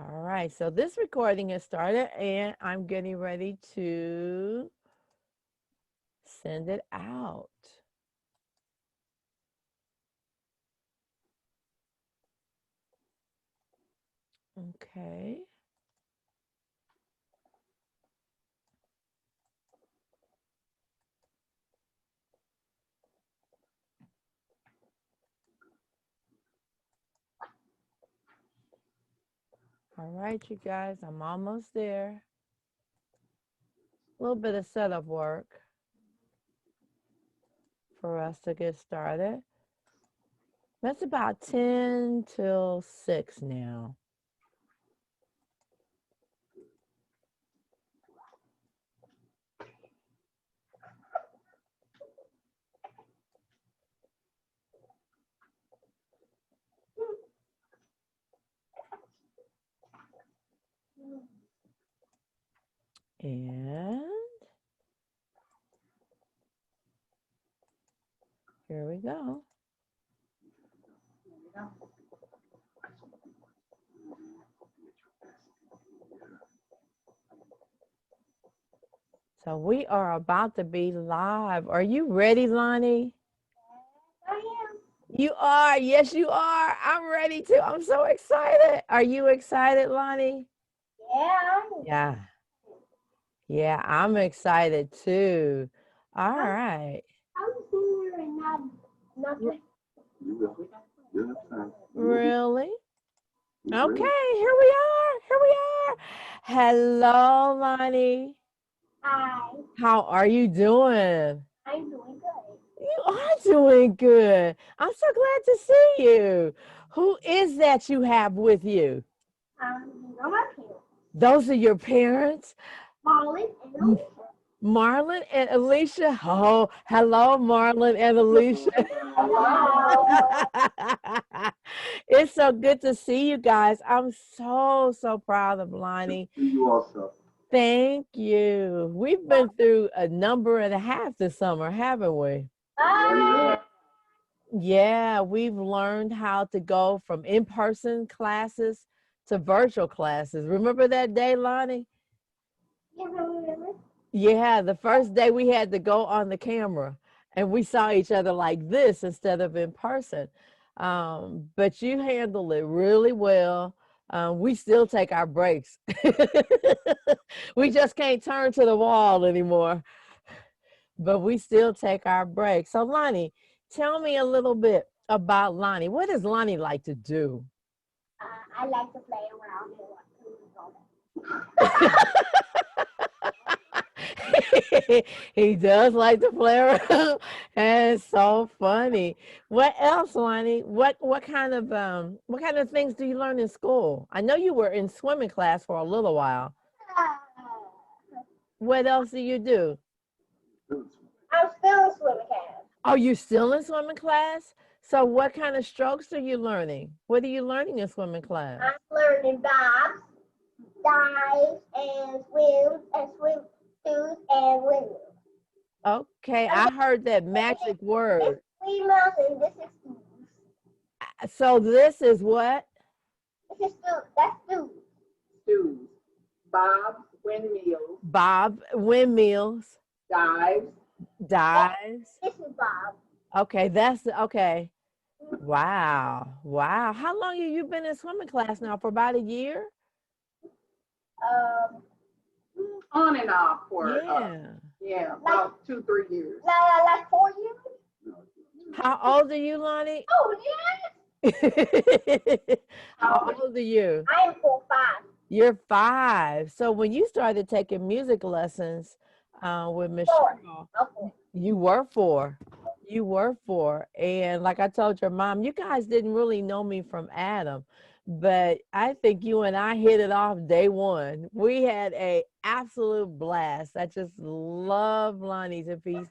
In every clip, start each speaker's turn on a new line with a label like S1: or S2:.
S1: All right, so this recording has started and I'm getting ready to send it out. Okay. All right, you guys, I'm almost there. A little bit of setup work for us to get started. That's about 10 till 6 now. And here we go. So we are about to be live. Are you ready, Lonnie?
S2: I am.
S1: You are. Yes, you are. I'm ready to. I'm so excited. Are you excited, Lonnie?
S2: Yeah.
S1: Yeah. Yeah, I'm excited too. All right.
S2: I'm here and not
S1: R-
S2: like
S3: You will. You'll have time.
S1: Really?
S3: He's
S1: Okay,
S3: ready.
S1: here we are. Here we are. Hello, Lonnie.
S2: I.
S1: How are you doing?
S2: I'm doing good.
S1: You are doing good. I'm so glad to see you. Who is that you have with you?
S2: These are my parents,
S1: Those are your parents?
S2: Molly and Alicia.
S1: Marlon and Alicia. Oh, hello, Marlon and Alicia.
S2: Hello.
S1: It's so good to see you guys. I'm so proud of Lonnie.
S3: See you also.
S1: Thank you. We've been through a number and a half this summer, haven't we?
S2: Bye.
S1: Yeah, we've learned how to go from in-person classes to virtual classes. Remember that day, Lonnie?
S2: You remember?
S1: Yeah, the first day we had to go on the camera and we saw each other like this instead of in person. But you handled it really well. We still take our breaks. We just can't turn to the wall anymore, but we still take our breaks. So, Lonnie, tell me a little bit about Lonnie. What does Lonnie like to do?
S2: I like to play around and all that.
S1: He does like to play around, and it's so funny. What else, Lonnie? What kind of things do you learn in school? I know you were in swimming class for a little while. What else do you do?
S2: I'm still in swimming camp.
S1: Are you still in swimming class? So what kind of strokes are you learning? What are you learning in swimming class?
S2: I'm learning bobs, dives, and swim shoes and windmills.
S1: Okay, I heard that magic
S2: This
S1: word.
S2: is 3 miles and this is two.
S1: So this is what?
S2: This is two. That's two.
S4: Shoes, bobs, windmills,
S1: Bob windmills,
S4: dives.
S1: dives.
S2: This is Bob.
S1: Okay, that's okay. Wow. Wow. How long have you been in swimming class now? For about a year?
S2: Um,
S4: On and off for
S1: Yeah.
S4: about 2-3 years.
S2: like 4 years.
S1: How old are you, Lonnie?
S2: Oh yeah.
S1: How old are you?
S2: I am 4'5".
S1: You're 5. So when you started taking music lessons with Miss
S2: 4.
S1: Cheryl,
S2: I'm 4.
S1: you were 4. You were 4. And like I told your mom, you guys didn't really know me from Adam, but I think you and I hit it off day one. We had a absolute blast. I just love Lonnie to pieces.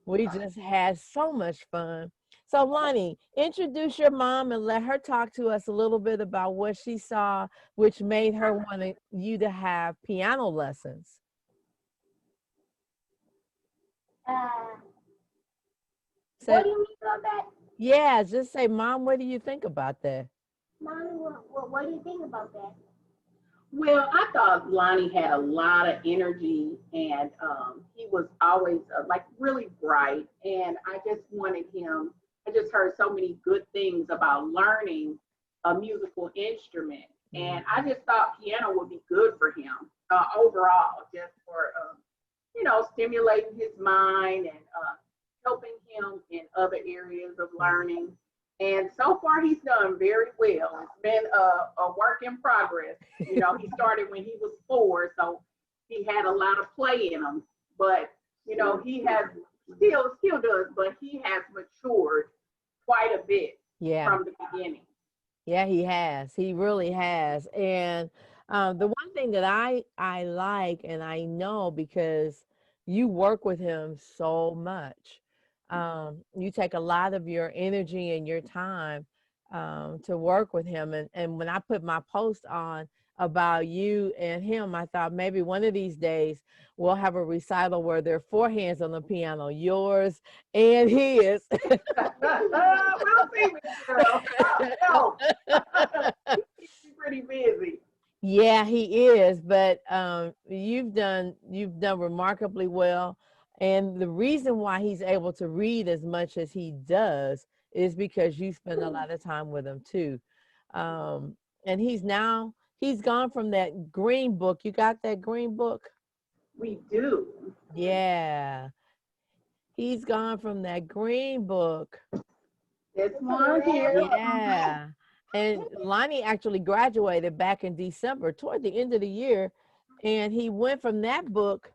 S1: We just had so much fun. So Lonnie, introduce your mom and let her talk to us a little bit about what she saw, which made her want you to have piano lessons.
S2: What
S1: So
S2: do you mean about that?
S1: yeah, just say, Mom, what do you think about that?
S2: Mommy, what do you think about that?
S4: Well, I thought Lonnie had a lot of energy, and he was always like really bright. And I just wanted him. I just heard so many good things about learning a musical instrument, and I just thought piano would be good for him overall, just for stimulating his mind and helping him in other areas of learning. And so far, he's done very well. It's been a work in progress. He started when he was 4, so he had a lot of play in him. But he has still does, but he has matured quite a bit
S1: Yeah.
S4: from the beginning.
S1: Yeah, he has. He really has. And the one thing that I like, and I know because you work with him so much, you take a lot of your energy and your time to work with him. And when I put my post on about you and him, I thought maybe one of these days we'll have a recital where there are 4 hands on the piano, yours and his.
S4: We'll see, Miss Cheryl. No, he's pretty busy.
S1: Yeah, he is, but you've done remarkably well. And the reason why he's able to read as much as he does is because you spend a lot of time with him too. Um, and he's gone from that green book. You got that green book?
S4: We do.
S1: Yeah. He's gone from that green book.
S4: This one here.
S1: Yeah. And Lonnie actually graduated back in December, toward the end of the year. And he went from that book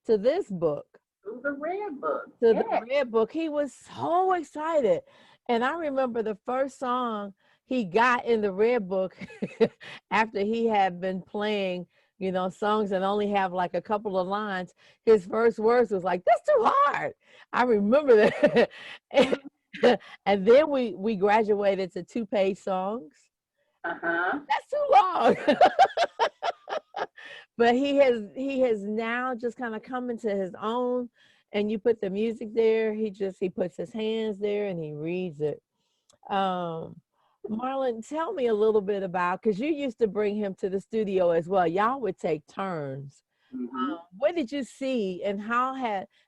S1: to this book,
S4: Through the red book.
S1: to
S4: Yeah.
S1: the red book. He was so excited. And I remember the first song he got in the red book after he had been playing, songs that only have like a couple of lines. His first words was like, "That's too hard." I remember that. And then we graduated to 2-page songs.
S4: Uh-huh.
S1: That's too long. But he has now just kind of come into his own, and you put the music there, he puts his hands there and he reads it. um Marlon, tell me a little bit about, because you used to bring him to the studio as well. Y'all would take turns.
S3: Mm-hmm.
S1: What did you see, and how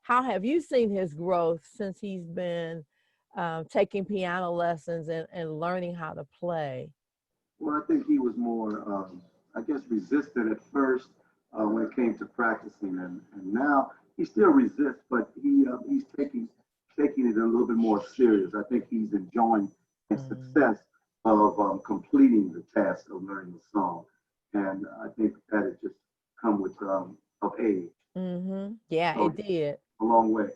S1: have you seen his growth since he's been taking piano lessons and learning how to play?
S3: Well, I think he was more, I guess, resistant at first when it came to practicing, and now he still resists, but he's taking it a little bit more serious. I think he's enjoying the
S1: Mm.
S3: success of completing the task of learning the song, and I think that it just come with of age.
S1: Mm-hmm. Yeah,
S3: So
S1: it did.
S3: a long way.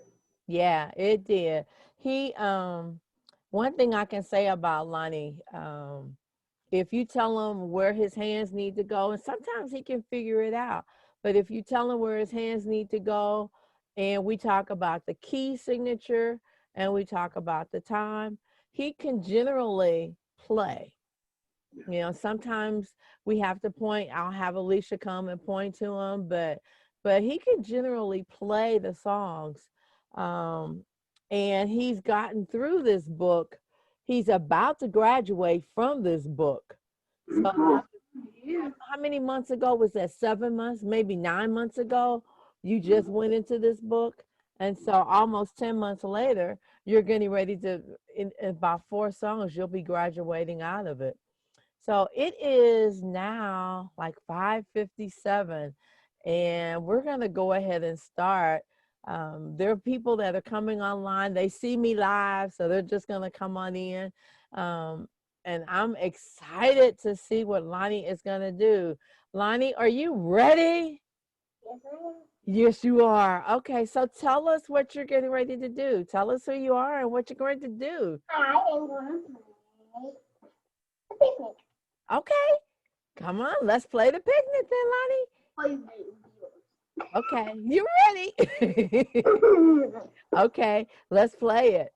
S1: Yeah, it did. He one thing I can say about Lonnie, if you tell him where his hands need to go, and sometimes he can figure it out, but if you tell him where his hands need to go, and we talk about the key signature and we talk about the time, he can generally play. Sometimes we have to point, I'll have Alicia come and point to him, but he can generally play the songs. Um, and he's gotten through this book. He's about to graduate from this book. So
S3: Cool.
S4: Yeah.
S1: how many months ago was that? 7 months, maybe 9 months ago, you just went into this book. And so almost 10 months later, you're getting ready to, in about 4 songs, you'll be graduating out of it. So it is now like 5:57, and we're going to go ahead and start. There are people that are coming online. They see me live, so they're just going to come on in. Um, and I'm excited to see what Lonnie is going to do. Lonnie, are you ready?
S2: Yes, I am.
S1: Yes, you are. Okay, so tell us what you're getting ready to do. Tell us who you are and what you're going to do.
S2: I am going to play a picnic.
S1: Okay, come on, let's play the picnic then, Lonnie.
S2: Please be
S1: Okay, you ready? Okay, let's play it.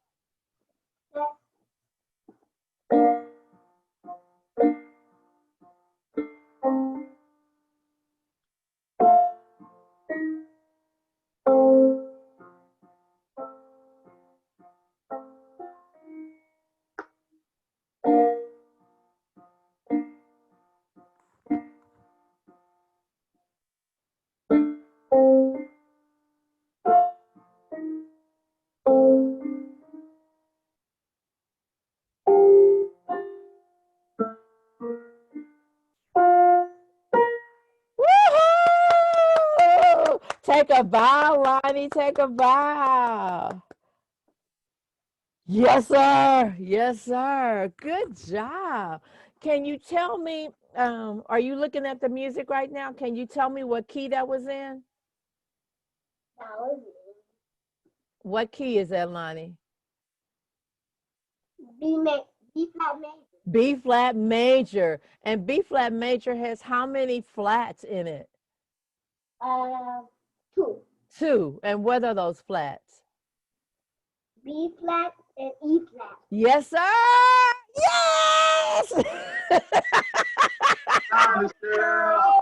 S1: Woohoo! Take a bow, Lonnie. Take a bow. Yes, sir. Yes, sir. Good job. Can you tell me, are you looking at the music right now? Can you tell me what key that was in?
S2: That was
S1: What key is that, Lonnie?
S2: B flat major.
S1: B flat major. And B flat major has how many flats in it?
S2: 2.
S1: Two. And what are those flats?
S2: B flat and E flat.
S1: Yes, sir. Yes.
S3: Cheryl.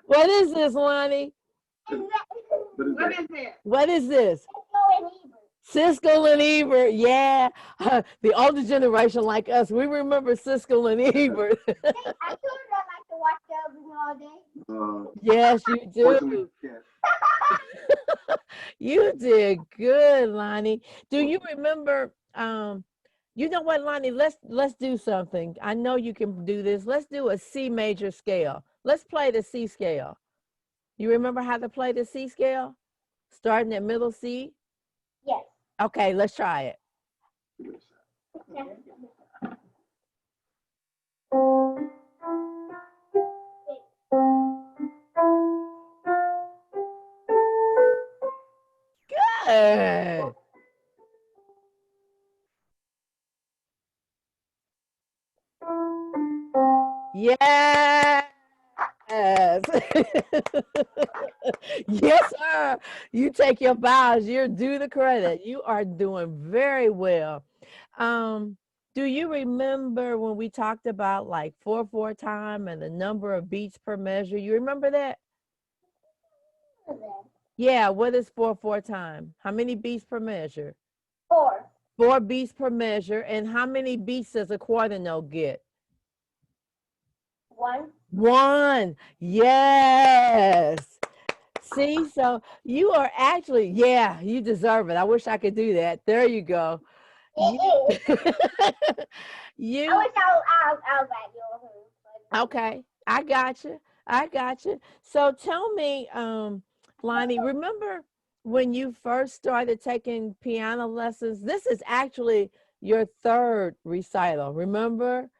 S1: What is this, Lonnie?
S4: What is it?
S1: What is this? Siskel and Ebert, yeah. The older generation like us, we remember Siskel and Ebert.
S2: I told you I like to watch television all day.
S1: Yes, you
S3: Fortunately,
S1: do.
S3: can't.
S1: You did good, Lonnie. Do you remember? You know what, Lonnie? Let's do something. I know you can do this. Let's do a C major scale. Let's play the C scale. You remember how to play the C scale? Starting at middle C?
S2: Yes.
S1: Okay, let's try it. Good. Yes. Yes, sir. You take your bows. You're due the credit. You are doing very well. Do you remember when we talked about like 4/4 time and the number of beats per measure? You remember that? Yeah. What is 4/4 time? How many beats per measure?
S2: 4.
S1: 4 beats per measure. And how many beats does a quarter note get?
S2: 1.
S1: 1. Yes. See, so you are actually, yeah, you deserve it. I wish I could do that. There you go. You, you
S2: I wish I was like you.
S1: okay. I got you. I got you. So tell me, Lonnie, remember when you first started taking piano lessons? This is actually your 3rd recital. Remember?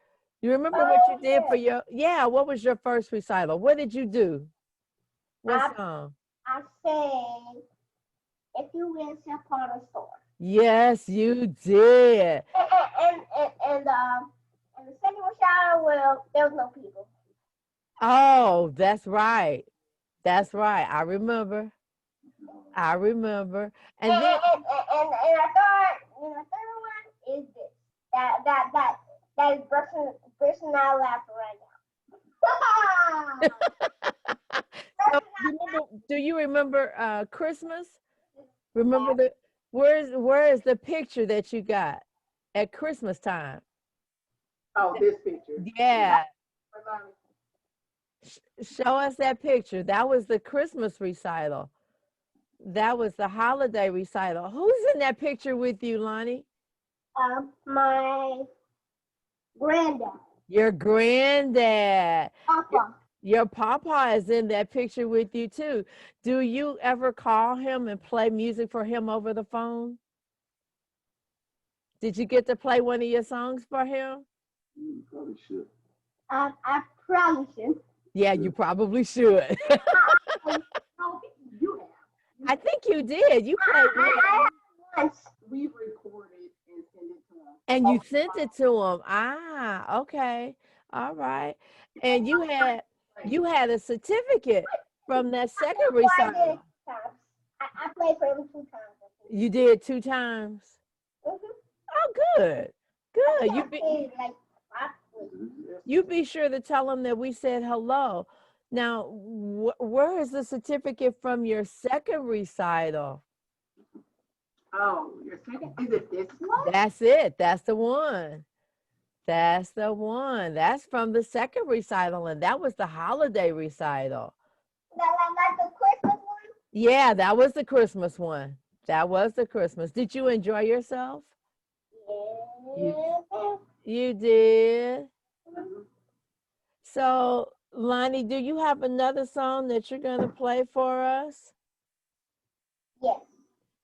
S1: You remember what you did for your, yeah, what was your first recital? What did you do? What song?
S2: I said, if you win, step on a store.
S1: Yes, you did.
S2: And the second recital, well, there was no people.
S1: Oh, that's right. That's right. I remember. I remember. And then
S2: I thought, and the third one is this. That is bursting out laughing right now.
S1: so do you remember Christmas? Remember the where is the picture that you got at Christmas time?
S4: Oh, this picture.
S1: Yeah. Show us that picture. That was the Christmas recital. That was the holiday recital. Who's in that picture with you, Lonnie?
S2: My granddad.
S1: Your granddad.
S2: Papa.
S1: Your papa is in that picture with you too. Do you ever call him and play music for him over the phone? Did you get to play one of your songs for him?
S3: You probably should.
S2: I probably should.
S1: Yeah, you probably should.
S2: You have.
S1: I think you did. You played
S2: I once.
S4: We recorded and sent it to him.
S1: and you sent it to him. Ah, okay. All right. And you had a certificate from that second recital.
S2: I played for him 2 times.
S1: You did 2 times.
S2: Mm-hmm.
S1: Oh, good. Good.
S2: I played like
S1: You be sure to tell them that we said hello. Now, where is the certificate from your second recital?
S4: Oh, your second? Is it this one?
S1: That's it. That's the one. That's the one. That's from the second recital, and that was the holiday recital.
S2: like the Christmas one?
S1: Yeah, that was the Christmas one. That was the Christmas. Did you enjoy yourself?
S2: Yeah.
S1: You did.
S4: Mhm.
S1: So, Lonnie, do you have another song that you're going to play for us?
S2: Yes.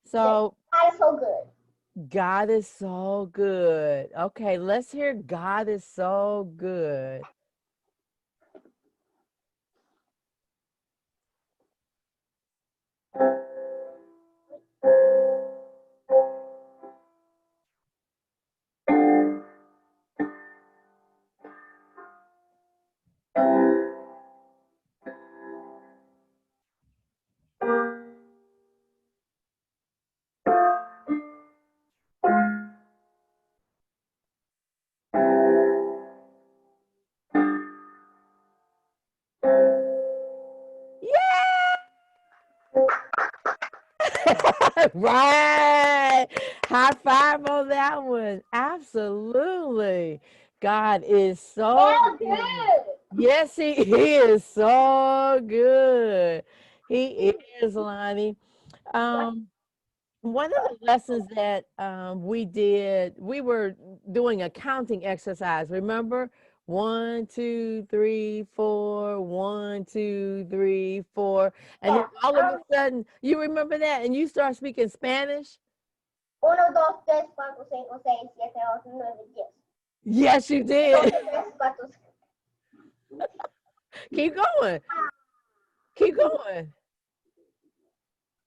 S1: So,
S2: I'm so good.
S1: God is so good. Okay, let's hear God is so good. Right. High five on that one. Absolutely. God is so
S2: So
S1: good.
S2: good.
S1: Yes, he is so good. He is, Lonnie. Um, One of the lessons that we did, we were doing a counting exercise. Remember? 1, 2, 3, 4, 1, 2, 3, 4. And then
S2: Yeah.
S1: all of a sudden, you remember that? And you start speaking Spanish?
S2: 1, 2, 3, 4, 5, 6, 7, 8, 9, 10.
S1: Yes, you
S2: 1, 2,
S1: did.
S2: 3, 4,
S1: Keep going. Keep going.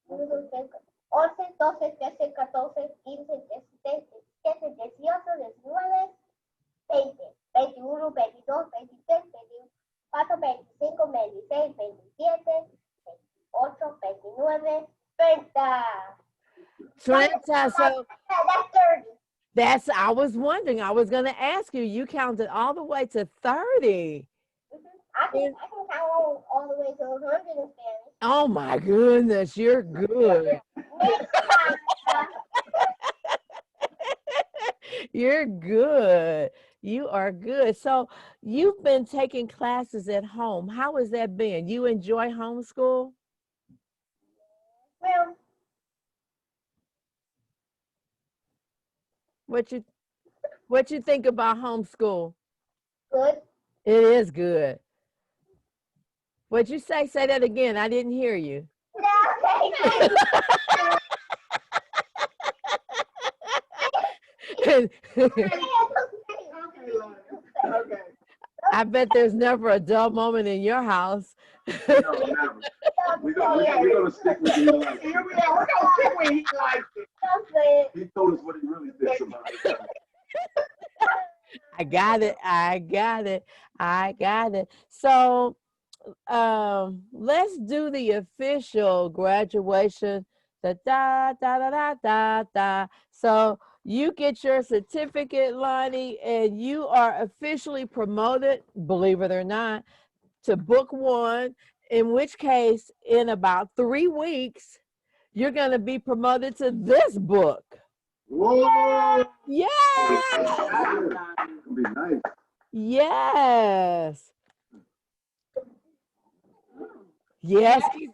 S2: 1, 2, 3, 11, 12, 13, 14, 15, 16, 17, 18, 19, 20, 21, 22, 23, 24, 25, 26, 27, 28, 29, 30.
S1: 30. So
S2: That's 30.
S1: I was wondering, I was going to ask you, you counted all the way to 30.
S2: I can count all the way to 100 in Spanish.
S1: Oh my goodness, you're good.
S2: Next time.
S1: You're good. You are good. So you've been taking classes at home. How has that been? You enjoy homeschool?
S2: Well,
S1: What you what you think about homeschool?
S2: good.
S1: It is good. What you say? Say that again. I didn't hear you.
S2: Okay.
S4: Okay, Lonnie. Okay.
S1: I bet there's never a dull moment in your house.
S3: No, never. We're gonna stick with you like
S4: Here we are. We're gonna see when he likes it.
S3: he told us what he really thinks about it.
S1: I got it. I got it. I got it. So let's do the official graduation. Da da da da da da da. So you get your certificate, Lonnie, and you are officially promoted, believe it or not, to book one, in which case, in about 3 weeks, you're going to be promoted to this book.
S3: Whoa!
S1: Yeah.
S3: It's gonna be nice.
S1: Yes. Yes. See,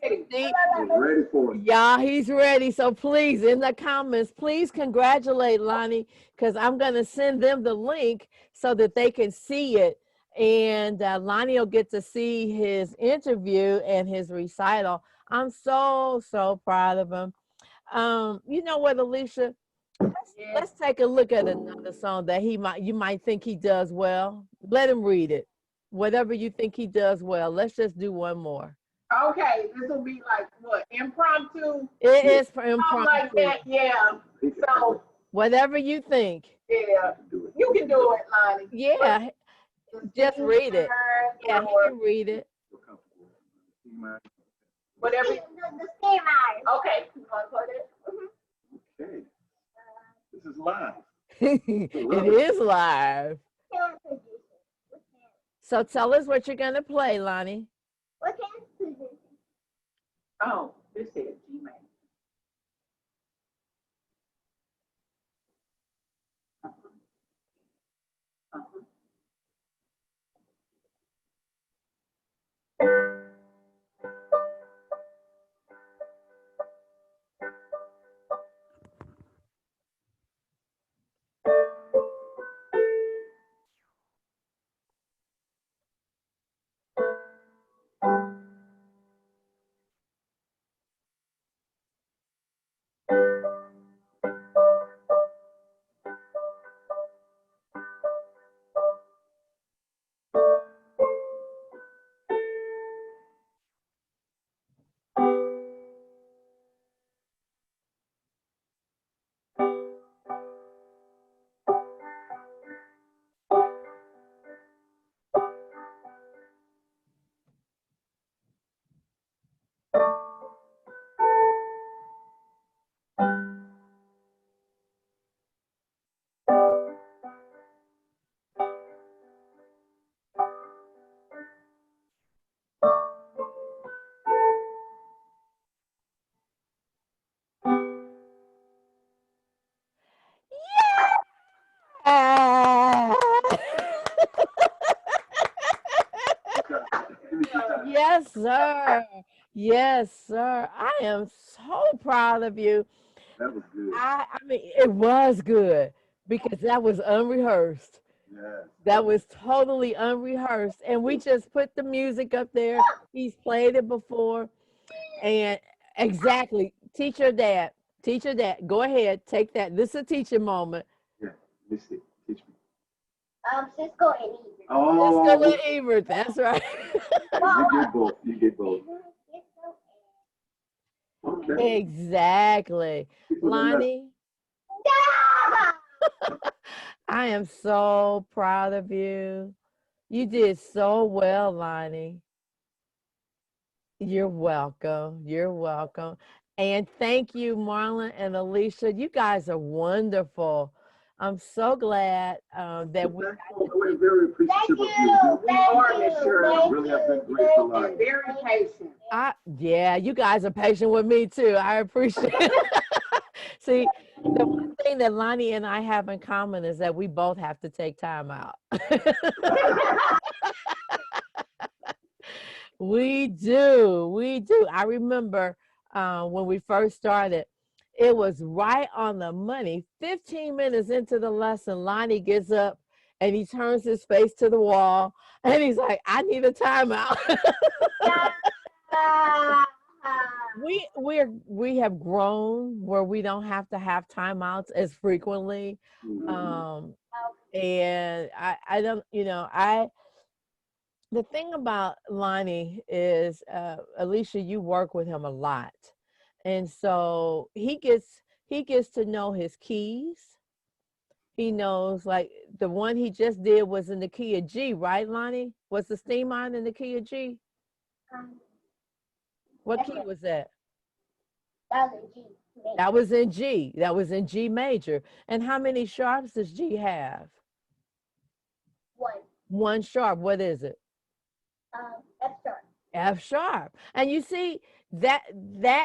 S3: We're ready for it.
S1: yeah, he's ready. So please, in the comments, please congratulate Lonnie, because I'm going to send them the link so that they can see it. And Lonnie will get to see his interview and his recital. I'm so, so proud of him. You know what, Alicia? Let's take a look at another song that you might think he does well. Let him read it. Whatever you think he does well. Let's just do one more.
S4: Okay, this will be like what, impromptu?
S1: It is for
S4: Something like
S1: impromptu.
S4: that, yeah. So,
S1: Whatever you think.
S4: yeah, you can do it, Lonnie.
S1: Yeah, just read it. Yeah, he
S4: Or
S1: can read it.
S4: whatever.
S2: The steam iron.
S4: Okay, you want to put it?
S3: Okay. This is live.
S1: It is live. So tell us what you're gonna play, Lonnie.
S2: What kind of position?
S4: Oh, this is G-Man. Uh-huh.
S1: Yes, sir. Yes, sir. I am so proud of you.
S3: That was good.
S1: I mean, it was good because that was unrehearsed.
S3: Yes.
S1: That was totally unrehearsed. And we just put the music up there. He's played it before. And exactly, teacher dad, go ahead, take that. This is a teacher moment.
S3: Yeah. Let me see. Teach me.
S2: Cisco and Ebert.
S1: Cisco
S3: Oh,
S1: and Ebert, that's right.
S3: you get both. You get both. Okay.
S1: Exactly.
S3: People that less.
S1: Lonnie, I am so proud of you. You did so well, Lonnie. You're welcome. You're welcome. And thank you, Marlon and Alicia. You guys are wonderful. I'm so glad that we.
S3: We're very appreciative of you.
S4: We are, Miss Cheryl.
S3: Really have been great for life.
S4: And very patient.
S1: Yeah, you guys are patient with me too. I appreciate it. See, the one thing that Lonnie and I have in common is that we both have to take time out. We do. We do. I remember when we first started, it was right on the money. 15 minutes into the lesson, Lonnie gets up and he turns his face to the wall and he's like, I need a timeout. We have grown where we don't have to have timeouts as frequently. And I don't, the thing about Lonnie is, Alicia, you work with him a lot. And so he gets to know his keys. He knows, like the one he just did was in the key of G, right, Lonnie? Was the steam on in the key of G? What key was that?
S2: That was a G.
S1: That was in G. That was in G major. And how many sharps does G have?
S2: One.
S1: One sharp. What is it?
S2: F sharp.
S1: F sharp. And you see, that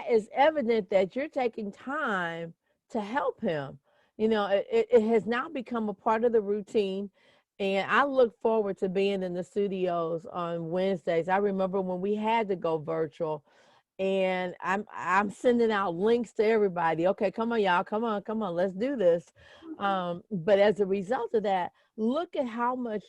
S1: is evident that you're taking time to help him. It has now become a part of the routine. And I look forward to being in the studios on Wednesdays. I remember when we had to go virtual, and I'm sending out links to everybody. Okay, come on, y'all, come on, let's do this. But as a result of that, look at how much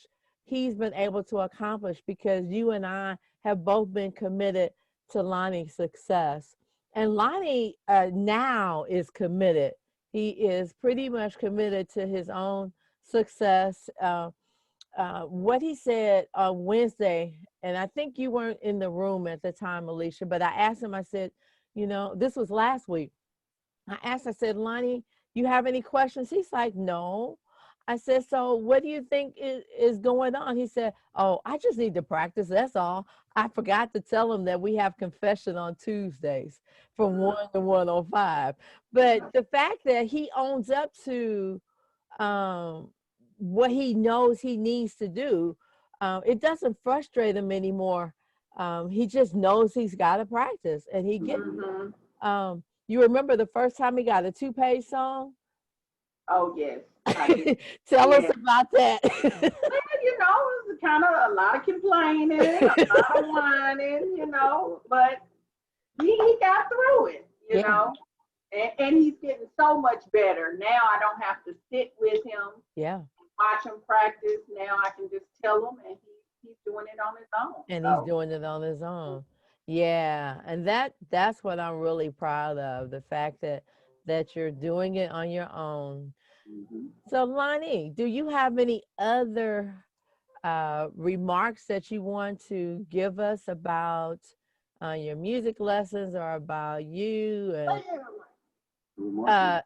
S1: he's been able to accomplish because you and I have both been committed to Lonnie's success. And Lonnie now is committed. He is pretty much committed to his own success. What he said on Wednesday, and I think you weren't in the room at the time, Alicia, but I asked him, I said, this was last week. I said, Lonnie, you have any questions? He's like, no. I said, so what do you think is going on? He said, oh, I just need to practice. That's all. I forgot to tell him that we have confession on Tuesdays from 1 to 1:05. But the fact that he owns up to what he knows he needs to do, it doesn't frustrate him anymore. He just knows he's got to practice and he gets you remember the first time he got a 2-page song?
S4: Oh, yes.
S1: Tell us about that.
S4: Well, it was kind of a lot of complaining, a lot of whining, but he got through it, you know. And he's getting so much better. Now I don't have to sit with him.
S1: Yeah.
S4: Watch him practice. Now I can just tell him and he's doing it on his own.
S1: And he's doing it on his own. Yeah. And that's what I'm really proud of, the fact that you're doing it on your own. So Lonnie, do you have any other remarks that you want to give us about your music lessons or about you? And,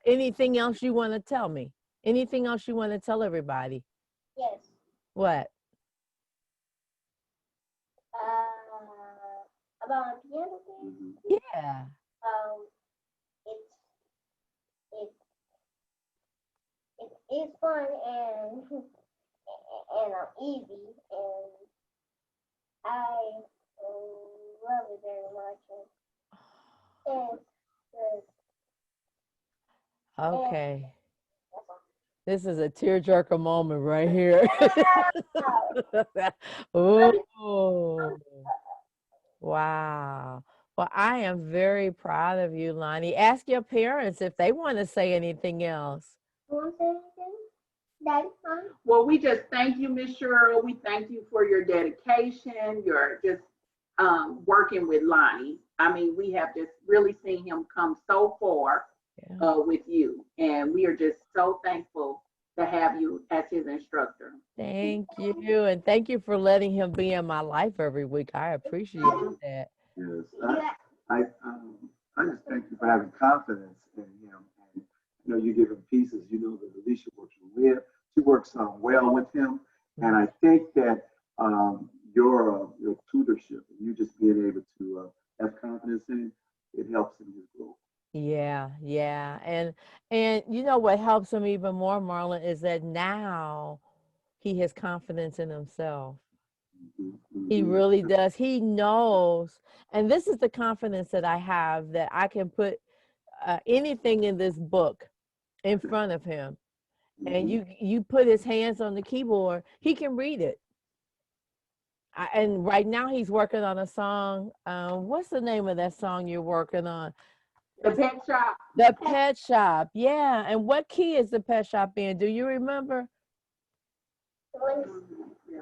S1: anything else you want to tell me? Anything else you want to tell everybody?
S2: Yes.
S1: What?
S2: About a piano thing?
S1: Yeah.
S2: It's fun and easy, and I love it very much.
S1: Okay. This is a tearjerker moment right here. Oh. Wow. Well, I am very proud of you, Lonnie. Ask your parents if they want to say anything else.
S2: You want to say anything? Daddy, Mom?
S4: Well, we just thank you, Miss Cheryl. We thank you for your dedication, your just working with Lonnie. I mean, we have just really seen him come so far
S1: Yeah.
S4: with you, and we are just so thankful to have you as his instructor.
S1: Thank you. And thank you for letting him be in my life every week. I appreciate that.
S3: Yes,
S2: Yeah.
S3: I just thank you for having confidence in him. And you know, you give him pieces. You know that Alicia works with. She works well with him, and I think that your tutorship and you just being able to have confidence in him, it helps in his growth.
S1: Yeah, yeah. And you know what helps him even more, Marlon, is that now he has confidence in himself. He
S3: Mm-hmm.
S1: really does. He knows. And this is the confidence that I have that I can put anything in this book in front of him. And you put his hands on the keyboard, he can read it. And right now he's working on a song. What's the name of that song you're working on?
S4: The pet shop.
S1: The Pet Shop. Yeah. And what key is the Pet Shop in? Do you remember?
S4: Yeah.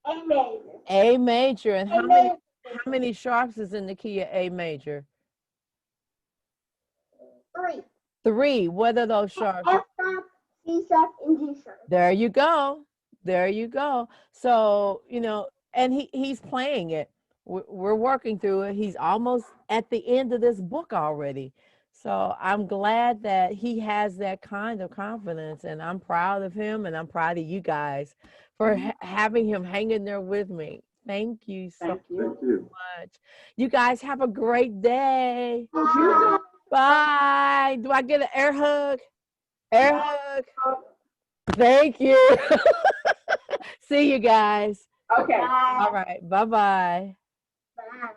S2: A major.
S1: A major. And
S2: A
S1: how
S2: major.
S1: many sharps is in the key of A major?
S2: 3.
S1: 3. What are those sharps?
S2: F sharp, C sharp, and G sharp.
S1: There you go. There you go. So, you know, and he's playing it. We're working through it. He's almost at the end of this book already. So I'm glad that he has that kind of confidence, and I'm proud of him, and I'm proud of you guys for having him hanging there with me. Thank you so
S4: Thank you.
S3: Thank you.
S1: much. You guys have a great day.
S3: Okay.
S1: Bye. Do I get an air hug? Air hug. Thank you. See you guys.
S4: Okay.
S2: Bye.
S1: All right. Bye-bye.
S2: Bye.